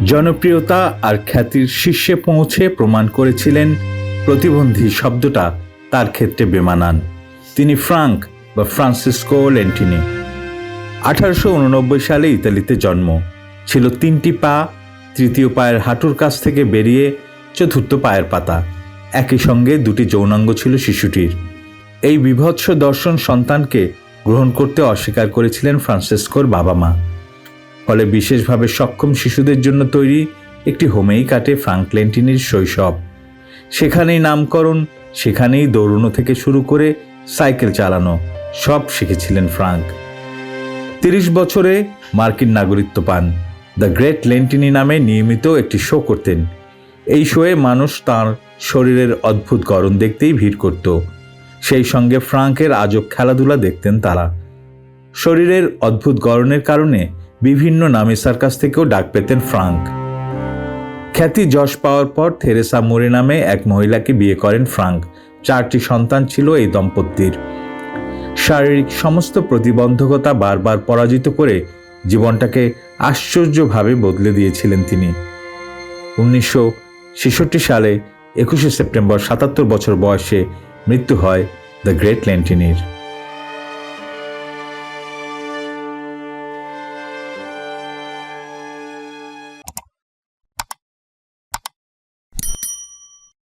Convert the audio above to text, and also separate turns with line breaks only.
জনপ্রিয়তা আর খ্যাতির শীর্ষে পৌঁছে প্রমাণ করেছিলেন প্রতিবন্ধী শব্দটা তার ক্ষেত্রে বেমানান। তিনি ফ্রাঙ্ক বা ফ্রান্সিসকো লেন্টিনি। 1889 সালে ইতালিতে জন্ম। ছিল 3টি পা, তৃতীয় পায়ের হাঁটুর কাছ থেকে বেরিয়ে চতুর্থ পায়ের পাতা। একই সঙ্গে 2টি যৌনাঙ্গ ছিল শিশুটির। এই বিভৎস দর্শন সন্তানকে গ্রহণ করতে অস্বীকার করেছিলেন ফ্রান্সিসকোর বাবা মা। ফলে বিশেষভাবে সক্ষম শিশুদের জন্য তৈরি একটি হোমেই কাটে ফ্রাঙ্ক লেন্টিনির শৈশব। সেখানেই নামকরণ, সেখানেই দৌড়ানো থেকে শুরু করে সাইকেল চালানো সব শিখেছিলেন ফ্রাঙ্ক। 30 বছরে মার্কিন নাগরিকত্ব পান। দ্য গ্রেট লেন্টিনি নামে নিয়মিত একটি শো করতেন। এই শোয়ে মানুষ তাঁর শরীরের অদ্ভুত গড়ন দেখতেই ভিড় করত। সেই সঙ্গে ফ্রাঙ্কের আজব খেলাধুলা দেখতেন তারা। শরীরের অদ্ভুত গড়নের কারণে বিভিন্ন নামে সার্কাস থেকেও ডাক পেতেন ফ্রাঙ্ক। খ্যাতি যশ পাওয়ার পর থেরেসা মোরে নামে এক মহিলাকে বিয়ে করেন ফ্রাঙ্ক। 4টি সন্তান ছিল এই দম্পতির। শারীরিক সমস্ত প্রতিবন্ধকতা বারবার পরাজিত করে জীবনটাকে আশ্চর্যভাবে বদলে দিয়েছিলেন তিনি। 1966 সালে 21 সেপ্টেম্বর 77 বছর বয়সে মৃত্যু হয় দ্য গ্রেট লেন্টিনির।